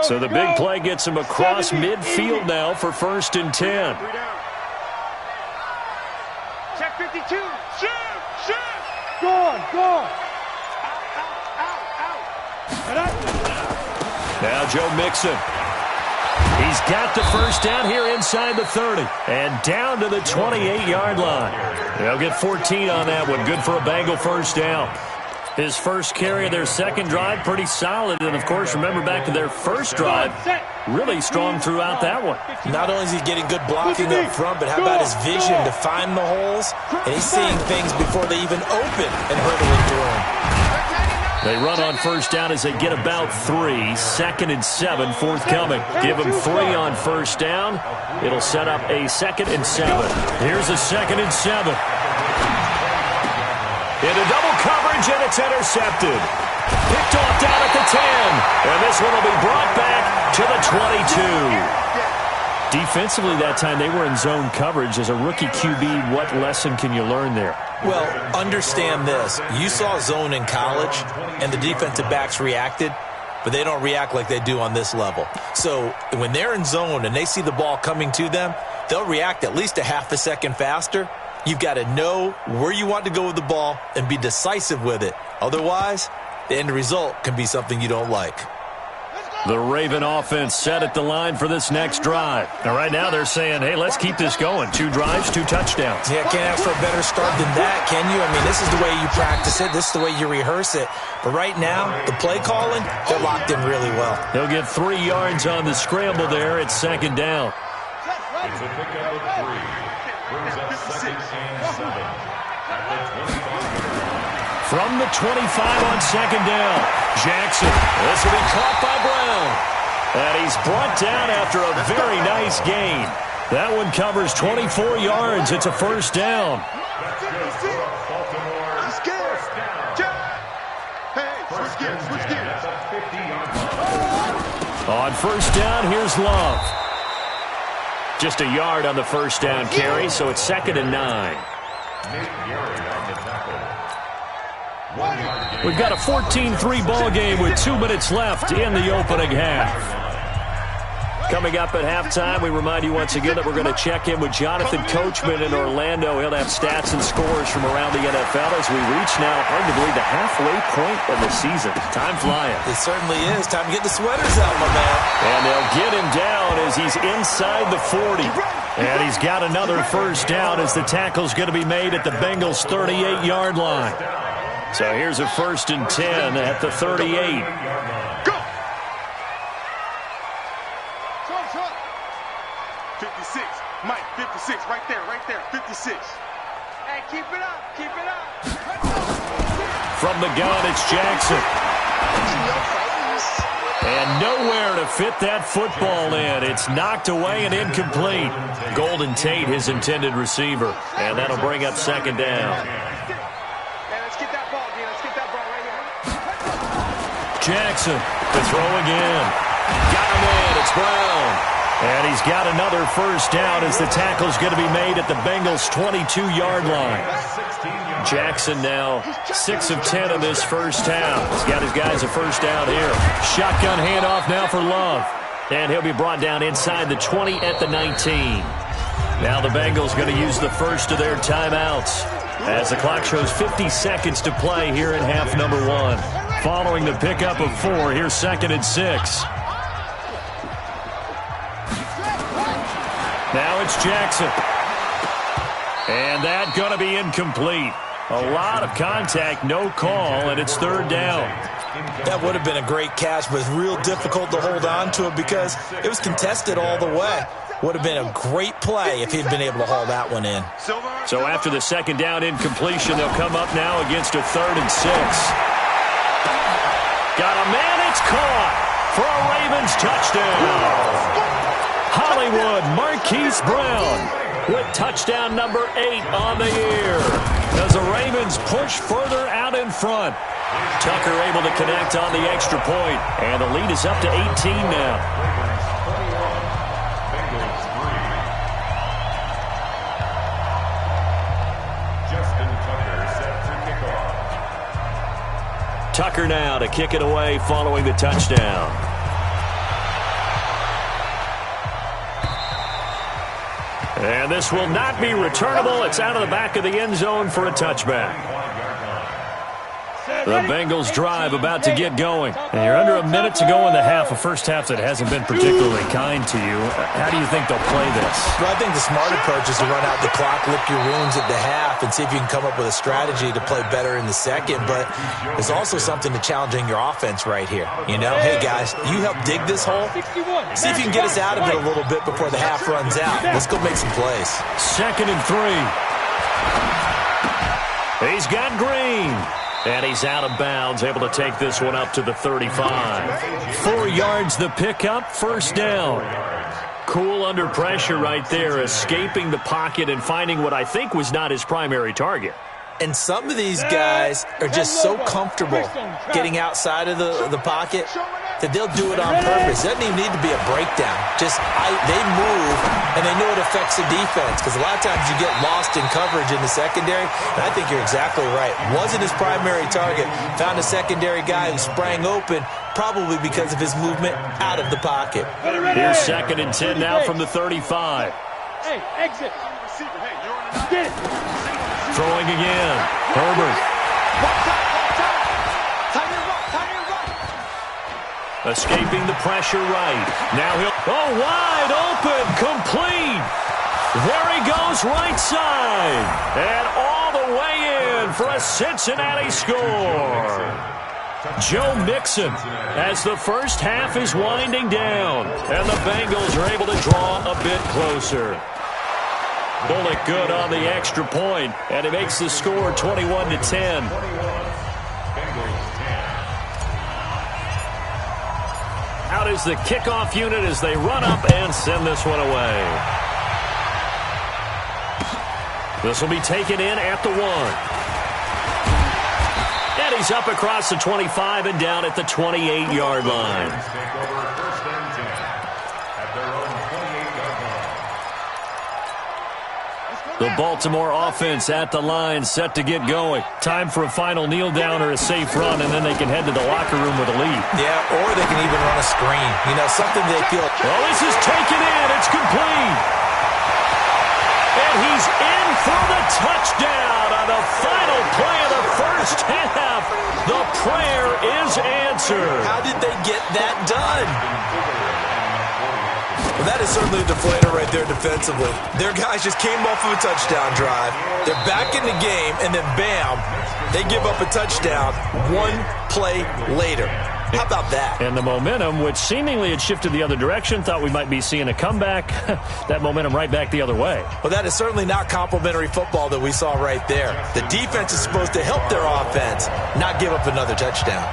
So the big play gets him across midfield now for 1st and 10. Check 52. Shoot! Go on. Now Joe Mixon. He's got the first down here inside the 30. And down to the 28-yard line. They'll get 14 on that one. Good for a Bengal first down. His first carry of their second drive, pretty solid. And, of course, remember back to their first drive, really strong throughout that one. Not only is he getting good blocking up front, but how about his vision to find the holes? And he's seeing things before they even open and hurdling through them. They run on first down as they get about 3. 2nd and 7 forthcoming. Give them 3 on first down. It'll set up a 2nd and 7. Here's a 2nd and 7. Into double coverage, and it's intercepted. Picked off down at the 10. And this one will be brought back to the 22. Defensively that time, they were in zone coverage. As a rookie QB, what lesson can you learn there? Well, understand this. You saw zone in college, and the defensive backs reacted, but they don't react like they do on this level. So when they're in zone and they see the ball coming to them, they'll react at least a half a second faster. You've got to know where you want to go with the ball and be decisive with it. Otherwise, the end result can be something you don't like. The Raven offense set at the line for this next drive. Now, right now they're saying, hey, let's keep this going. 2 drives, 2 touchdowns. Yeah, can't ask for a better start than that, can you? I mean, this is the way you practice it. This is the way you rehearse it. But right now, the play calling, they're locked in really well. He'll get 3 yards on the scramble there. It's 2nd down. It's a pickup of 3. Brings up 2nd and 7 at the 25. From the 25 on 2nd down. Jackson. This will be caught by Brown. And he's brought down after a very nice gain. That one covers 24 yards. It's a first down. On first down, here's Love. Just a yard on the first down carry, so it's 2nd and 9. We've got a 14-3 ball game with 2 minutes left in the opening half. Coming up at halftime, we remind you once again that we're going to check in with Jonathan Coachman in Orlando. He'll have stats and scores from around the NFL as we reach now, hard to believe, the halfway point of the season. Time flying. It certainly is. Time to get the sweaters out, my man. And they'll get him down as he's inside the 40. And he's got another first down as the tackle's going to be made at the Bengals' 38-yard line. So here's a 1st and 10 at the 38. Go! 56. Mike, 56. Right there. 56. Hey, keep it up. From the gun, it's Jackson. And nowhere to fit that football in. It's knocked away and incomplete. Golden Tate, his intended receiver. And that'll bring up 2nd down. Jackson to throw again. Got him in. It's Brown. And he's got another first down as the tackle's going to be made at the Bengals' 22-yard line. Jackson now 6 of 10 in this first half. He's got his guys a first down here. Shotgun handoff now for Love. And he'll be brought down inside the 20 at the 19. Now the Bengals going to use the first of their timeouts as the clock shows 50 seconds to play here in half number 1. Following the pickup of 4, here's 2nd and 6. Now it's Jackson. And that going to be incomplete. A lot of contact, no call, and it's 3rd down. That would have been a great catch, but it's real difficult to hold on to it because it was contested all the way. Would have been a great play if he'd been able to haul that one in. So after the 2nd down incompletion, they'll come up now against a 3rd and 6. Got a man, it's caught for a Ravens touchdown. Hollywood Marquise Brown with touchdown number 8 on the year as the Ravens push further out in front. Tucker able to connect on the extra point, and the lead is up to 18 now. Tucker now to kick it away following the touchdown. And this will not be returnable. It's out of the back of the end zone for a touchback. The Bengals drive about to get going. And you're under a minute to go in the half, a first half that hasn't been particularly kind to you. How do you think they'll play this? Well, I think the smart approach is to run out the clock, lick your wounds at the half, and see if you can come up with a strategy to play better in the second. But there's also something to challenging your offense right here. You know, hey, guys, you help dig this hole. See if you can get us out of it a little bit before the half runs out. Let's go make some plays. 2nd and 3. He's got Green. And he's out of bounds, able to take this one up to the 35. 4 yards the pickup, first down. Cool under pressure right there, escaping the pocket and finding what I think was not his primary target. And some of these guys are just so comfortable getting outside of the pocket that they'll do it on purpose. It doesn't even need to be a breakdown. Just they move, and they know it affects the defense because a lot of times you get lost in coverage in the secondary, and I think you're exactly right. Wasn't his primary target. Found a secondary guy who sprang open, probably because of his movement out of the pocket. Here's 2nd and 10 now from the 35. Hey, exit. Get it. Throwing again. Herbert. Escaping the pressure right. Now he'll... Oh, wide open. Complete. There he goes right side. And all the way in for a Cincinnati score. Joe Mixon as the first half is winding down. And the Bengals are able to draw a bit closer. Bullock good on the extra point, and it makes the score 21-10. Out is the kickoff unit as they run up and send this one away. This will be taken in at the 1. And he's up across the 25 and down at the 28-yard line. The Baltimore offense at the line, set to get going. Time for a final kneel down or a safe run, and then they can head to the locker room with a lead. Yeah, or they can even run a screen. You know, something they feel. Well, this is taken in. It's complete. And he's in for the touchdown on the final play of the first half. The prayer is answered. How did they get that done? Well, that is certainly a deflator right there defensively. Their guys just came off of a touchdown drive. They're back in the game, and then bam, they give up a touchdown 1 play later. How about that? And the momentum, which seemingly had shifted the other direction, thought we might be seeing a comeback. That momentum right back the other way. Well, that is certainly not complimentary football that we saw right there. The defense is supposed to help their offense, not give up another touchdown.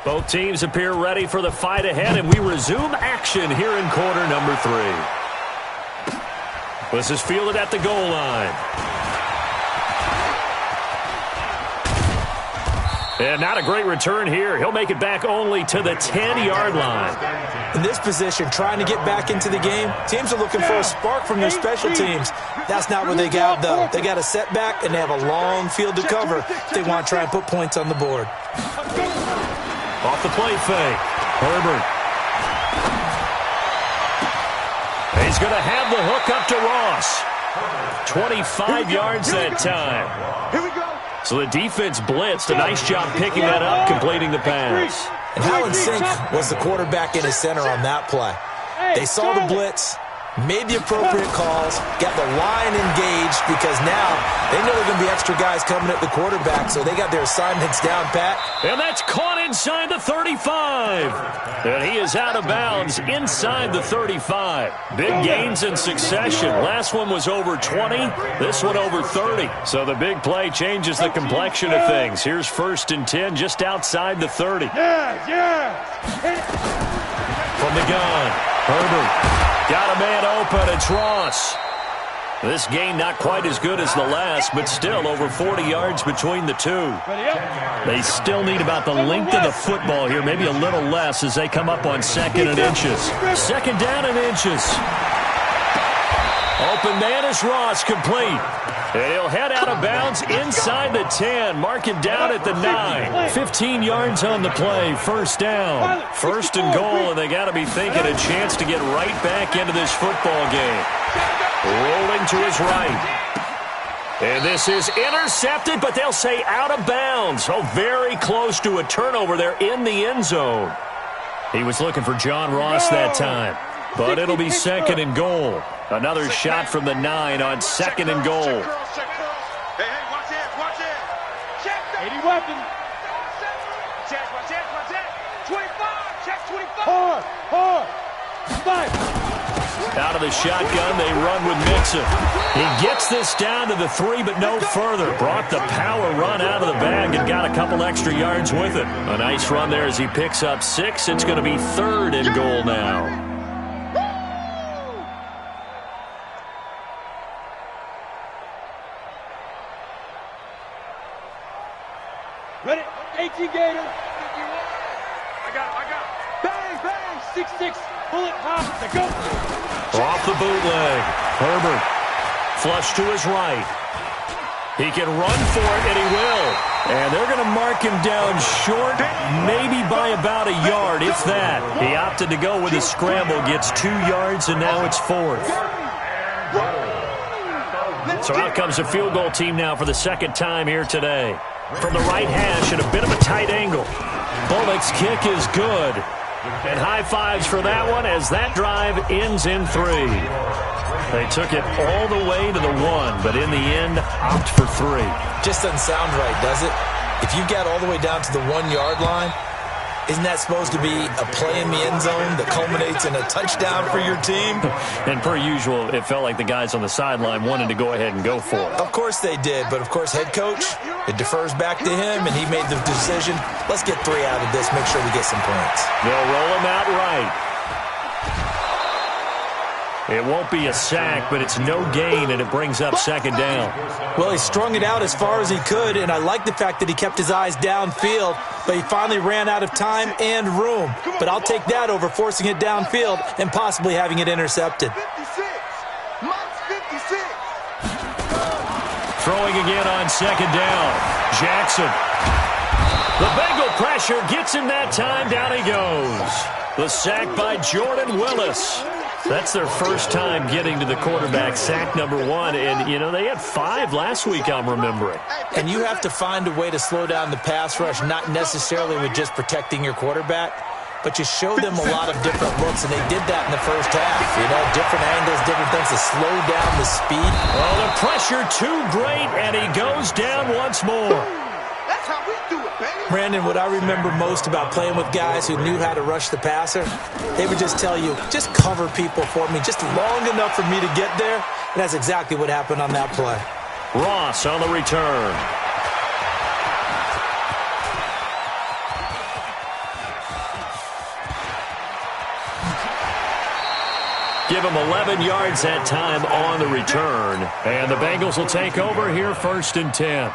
Both teams appear ready for the fight ahead, and we resume action here in quarter number 3. This is fielded at the goal line. And not a great return here. He'll make it back only to the 10-yard line. In this position, trying to get back into the game, teams are looking for a spark from their special teams. That's not what they got, though. They got a setback, and they have a long field to cover if they want to try and put points on the board. Off the play fake. Herbert. He's going to have the hook up to Ross. 25 yards that time. Here we go. So the defense blitzed. A nice job picking that up, completing the pass. And how in sync was the quarterback in his center on that play? They saw the blitz, made the appropriate calls, got the line engaged because now they know there are going to be extra guys coming at the quarterback, so they got their assignments down pat. And that's caught inside the 35. And he is out of bounds inside the 35. Big gains in succession. Last one was over 20. This one over 30. So the big play changes the complexion of things. Here's 1st and 10 just outside the 30. From the gun, Herbert. Got a man open. It's Ross. This game not quite as good as the last, but still over 40 yards between the two. They still need about the length of the football here, maybe a little less as they come up on 2nd and inches. 2nd down and inches. Open man is Ross, complete. And he'll head out of bounds inside the 10. Mark him down at the 9. 15 yards on the play. 1st down. 1st and goal, and they got to be thinking a chance to get right back into this football game. Rolling to his right. And this is intercepted, but they'll say out of bounds. Oh, very close to a turnover there in the end zone. He was looking for John Ross that time. But it'll be 2nd and goal. Another shot from the 9 on 2nd and goal. Hey, watch it. Check 80 weapon. Watch it. 25. Check 25. Hard. 5. Out of the shotgun, they run with Mixon. He gets this down to the 3, but no further. Brought the power run out of the bag and got a couple extra yards with it. A nice run there as he picks up 6. It's going to be 3rd and goal now. Ready? 18 Gator. I got it. Bang. 6-6. Bullet pop. To go. Off the bootleg. Herbert. Flush to his right. He can run for it, and he will. And they're going to mark him down short, maybe by about a yard, if that. He opted to go with a scramble, gets 2 yards, and now it's 4th. So out comes the field goal team now for the 2nd time here today. From the right hash at a bit of a tight angle. Bullock's kick is good. And high fives for that one as that drive ends in 3. They took it all the way to the 1, but in the end, opt for 3. Just doesn't sound right, does it? If you get all the way down to the 1-yard line, isn't that supposed to be a play in the end zone that culminates in a touchdown for your team? And per usual, it felt like the guys on the sideline wanted to go ahead and go for it. Of course they did, but of course head coach, it defers back to him, and he made the decision, let's get 3 out of this, make sure we get some points. They'll roll him out right. It won't be a sack, but it's no gain, and it brings up 2nd down. Well, he strung it out as far as he could, and I like the fact that he kept his eyes downfield, but he finally ran out of time and room. But I'll take that over forcing it downfield and possibly having it intercepted. 56. Mike's 56. Throwing again on 2nd down. Jackson. The Bengal pressure gets him that time. Down he goes. The sack by Jordan Willis. That's their first time getting to the quarterback, sack number 1. And, you know, they had 5 last week, I'm remembering. And you have to find a way to slow down the pass rush, not necessarily with just protecting your quarterback, but you show them a lot of different looks, and they did that in the first half. You know, different angles, different things to slow down the speed. Well, the pressure too great, and he goes down once more. That's how we do it, baby. Brandon, what I remember most about playing with guys who knew how to rush the passer, they would just tell you, just cover people for me, just long enough for me to get there. And that's exactly what happened on that play. Ross on the return. Give him 11 yards that time on the return. And the Bengals will take over here 1st and 10.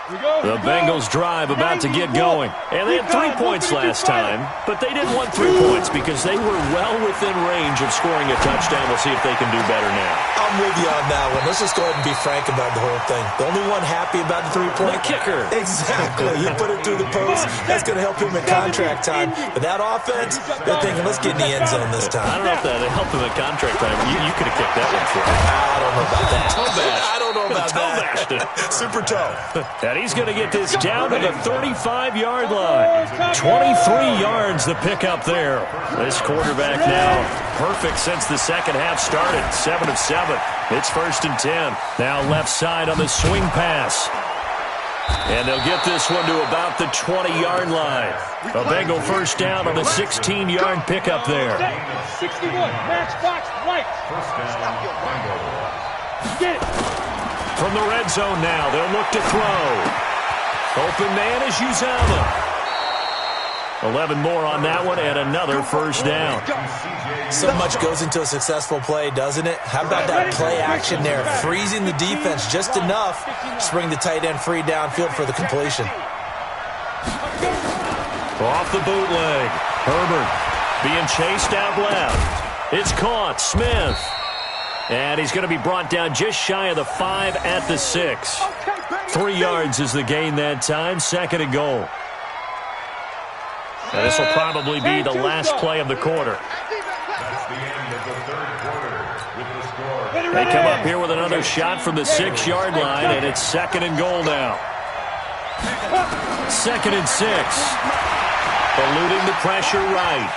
The Bengals drive about to get going. And they had 3 points last time, but they didn't want 3 points because they were well within range of scoring a touchdown. We'll see if they can do better now. I'm with you on that one. Let's just go ahead and be frank about the whole thing. The only one happy about the 3-point? The kicker. Exactly. You put it through the post. That's going to help him in contract time. But that offense, they're thinking, let's get in the end zone this time. I don't know if that helped him in contract time. You could have kicked that one for him. I don't know about that. I don't know about that. Super toe. And he's going to get this down to the 35-yard line. 23 yards the pickup there. This quarterback now perfect since the second half started. 7 of 7. It's 1st and 10. Now left side on the swing pass. And they'll get this one to about the 20-yard line. A Bengal first down on the 16-yard pickup there. 61, matchbox right. Get it. From the red zone now, they'll look to throw. Open man is Uzama. 11 more on that one and another first down. So much goes into a successful play, doesn't it? How about that play action there? Freezing the defense just enough to bring the tight end free downfield for the completion. Off the bootleg. Herbert being chased out left. It's caught. Smith. And he's going to be brought down just shy of the 5 at the 6. 3 yards is the gain that time. 2nd and goal. And this will probably be the last play of the quarter. That's the end of the 3rd quarter with the score. They come up here with another shot from the 6-yard line, and it's 2nd and goal now. 2nd and 6. Eluding the pressure right.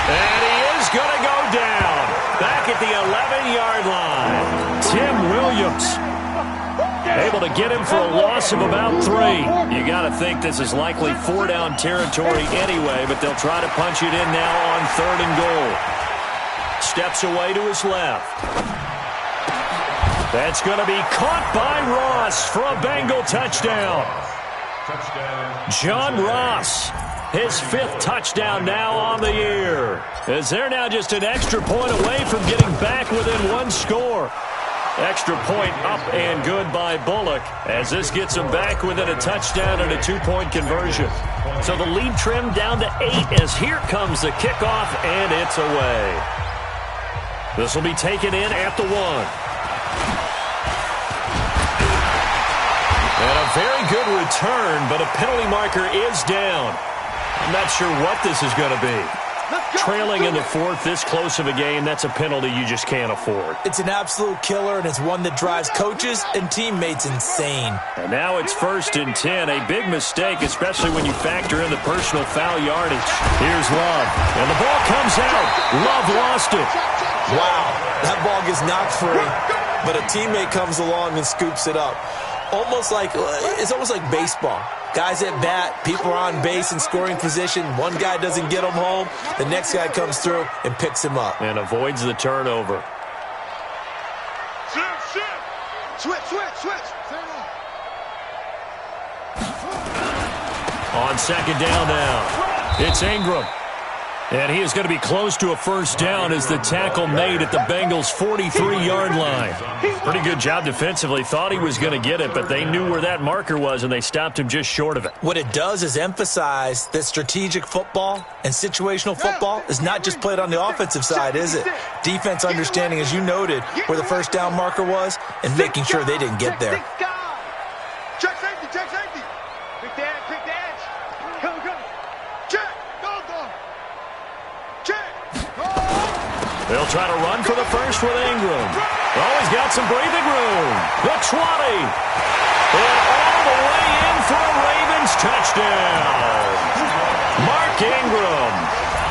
And he is going to go down. Back at the 11-yard line. Tim Williams able to get him for a loss of about 3. You got to think this is likely 4-down territory anyway, but they'll try to punch it in now on 3rd and goal. Steps away to his left. That's going to be caught by Ross for a Bengal touchdown. John Ross, his 5th touchdown now on the year. As they're now just an extra point away from getting back within 1 score. Extra point up and good by Bullock as this gets them back within a touchdown and a 2-point conversion. So the lead trimmed down to 8 as here comes the kickoff and it's away. This will be taken in at the 1. And a very good return, but a penalty marker is down. I'm not sure what this is going to be. Trailing in the 4th, this close of a game, that's a penalty you just can't afford. It's an absolute killer, and it's one that drives coaches and teammates insane. And now it's 1st and 10. A big mistake, especially when you factor in the personal foul yardage. Here's Love, and the ball comes out. Love lost it. Wow, that ball gets knocked free, but a teammate comes along and scoops it up. It's almost like baseball. Guys at bat, people are on base in scoring position. One guy doesn't get him home. The next guy comes through and picks him up. And avoids the turnover. Switch. On 2nd down now, it's Ingram. And he is going to be close to a first down as the tackle made at the Bengals' 43-yard line. Pretty good job defensively. Thought he was going to get it, but they knew where that marker was, and they stopped him just short of it. What it does is emphasize that strategic football and situational football is not just played on the offensive side, is it? Defense understanding, as you noted, where the first down marker was and making sure they didn't get there. Check safety. Quick dash. Go. Check. Go. Check. They'll try to run for the first with Ingram. Oh, he's got some breathing room. The 20. And all the way in for a Ravens touchdown. Mark Ingram,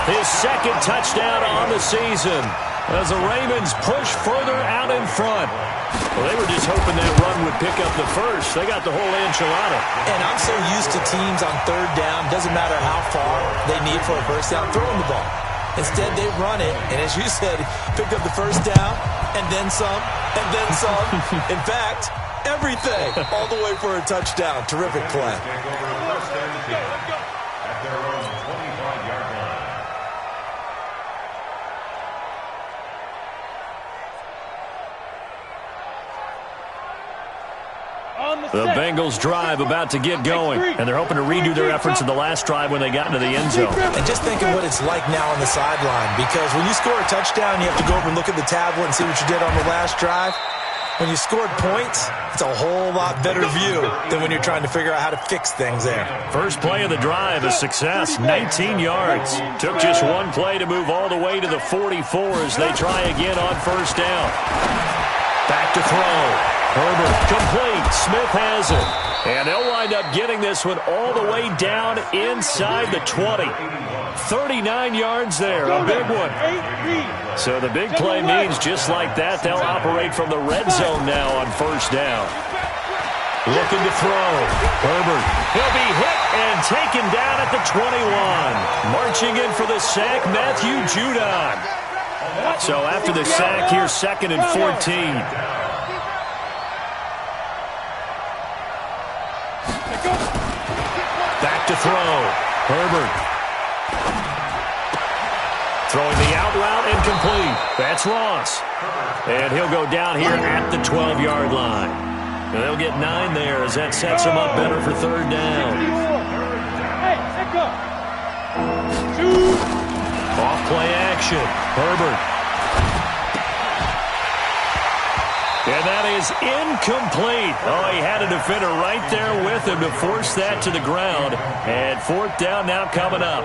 his 2nd touchdown on the season as the Ravens push further out in front. Well, they were just hoping that run would pick up the first. They got the whole enchilada. And I'm so used to teams on 3rd down, doesn't matter how far they need for a first down, throwing the ball. Instead, they run it, and as you said, pick up the first down, and then some, and then some. In fact, everything, all the way for a touchdown. Terrific play. Take over 1st and 10 at their own 25-yard line. The Bengals drive about to get going, and they're hoping to redo their efforts in the last drive when they got into the end zone. And just think of what it's like now on the sideline, because when you score a touchdown, you have to go over and look at the tablet and see what you did on the last drive. When you scored points, it's a whole lot better view than when you're trying to figure out how to fix things there. First play of the drive, a success, 19 yards. Took just one play to move all the way to the 44 as they try again on first down. Back to throw. Herbert complete. Smith has it. And they'll wind up getting this one all the way down inside the 20. 39 yards there, a big one. So the big play means just like that, they'll operate from the red zone now on first down. Looking to throw. Herbert. He'll be hit and taken down at the 21. Marching in for the sack, Matthew Judon. So after the sack, here's 2nd and 14. Back to throw. Herbert. Throwing the out route incomplete. That's Ross. And he'll go down here at the 12-yard line. And they'll get 9 there as that sets them up better for third down. Off play action. Herbert. And that is incomplete. Oh, he had a defender right there with him to force that to the ground. And fourth down now coming up.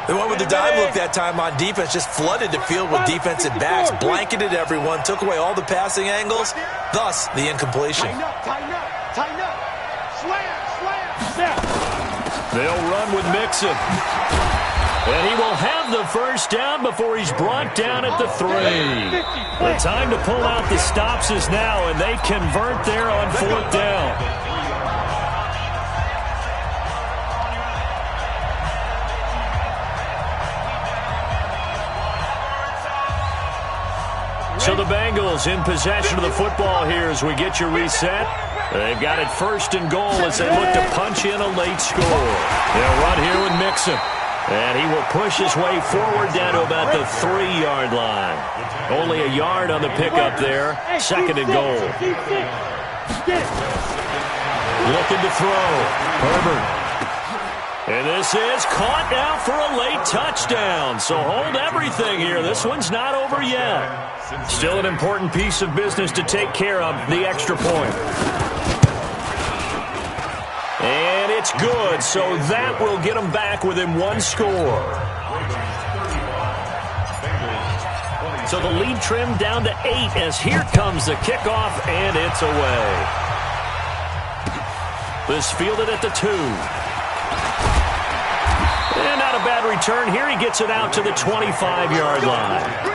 They went with the dime look that time on defense, just flooded the field with defensive backs, blanketed everyone, took away all the passing angles, thus the incompletion. Tighten up. Slam. They'll run with Mixon. And he will have the first down before he's brought down at the 3. The time to pull out the stops is now, and they convert there on fourth down. So the Bengals in possession of the football here as we get you reset. They've got it 1st and goal as they look to punch in a late score. They'll run here with Mixon. And he will push his way forward down to about the 3-yard line. Only a yard on the pickup there. 2nd and goal. Looking to throw. Herbert. And this is caught now for a late touchdown. So hold everything here. This one's not over yet. Still an important piece of business to take care of, the extra point. And it's good, so that will get them back within 1 score. So the lead trimmed down to 8 as here comes the kickoff, and it's away. This fielded at the 2. And not a bad return here. He gets it out to the 25-yard line.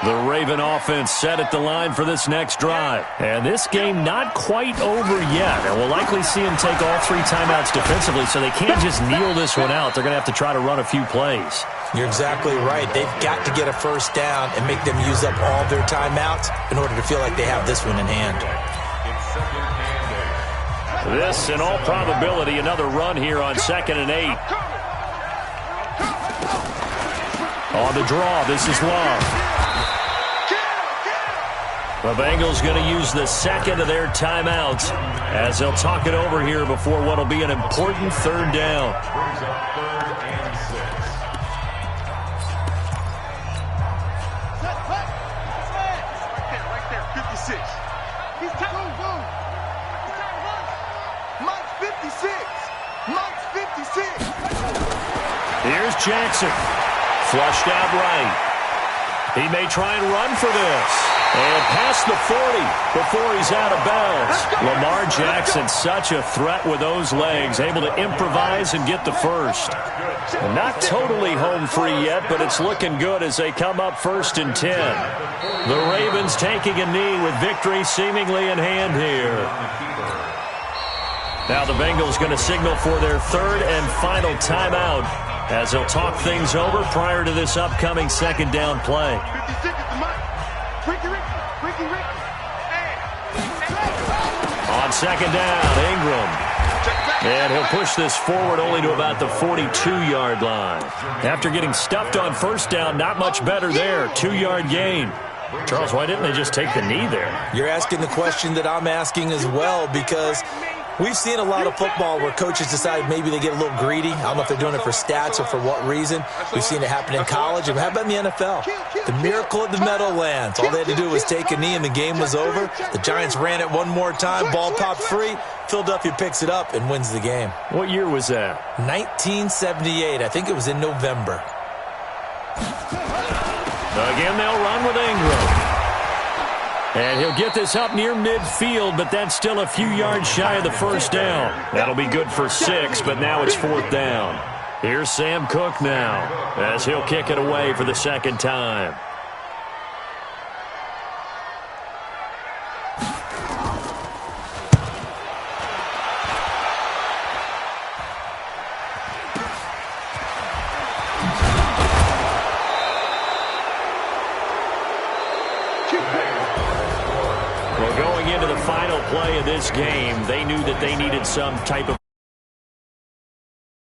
The Raven offense set at the line for this next drive. And this game not quite over yet. And we'll likely see them take all 3 timeouts defensively, so they can't just kneel this one out. They're going to have to try to run a few plays. You're exactly right. They've got to get a first down and make them use up all their timeouts in order to feel like they have this one in hand. This, in all probability, another run here on 2nd and 8. On the draw, this is Love. The Bengals going to use the 2nd of their timeouts as they'll talk it over here before what will be an important third down. Brings up 3rd and 6. Right there, 56. He's telling boom. Mike's 56. Mike's 56. Here's Jackson. Flushed out right. He may try and run for this. And past the 40 before he's out of bounds. Lamar Jackson, such a threat with those legs, able to improvise and get the first. Not totally home free yet, but it's looking good as they come up 1st and 10. The Ravens taking a knee with victory seemingly in hand here. Now the Bengals going to signal for their 3rd and final timeout as they'll talk things over prior to this upcoming 2nd down play. 56 is the mic. Ricky. On 2nd down, Ingram. And he'll push this forward only to about the 42-yard line. After getting stuffed on 1st down, not much better there. 2-yard gain. Charles, why didn't they just take the knee there? You're asking the question that I'm asking as well, because we've seen a lot of football where coaches decide maybe they get a little greedy. I don't know if they're doing it for stats or for what reason. We've seen it happen in college, and how about in the NFL? The miracle of the Meadowlands. All they had to do was take a knee, and the game was over. The Giants ran it one more time. Ball popped free. Philadelphia picks it up and wins the game. What year was that? 1978. I think it was in November. Again, they'll run with Ingram. And he'll get this up near midfield, but that's still a few yards shy of the first down. That'll be good for 6, but now it's 4th down. Here's Sam Cook now, as he'll kick it away for the second time. Well, going into the final play of this game, they knew that they needed some type of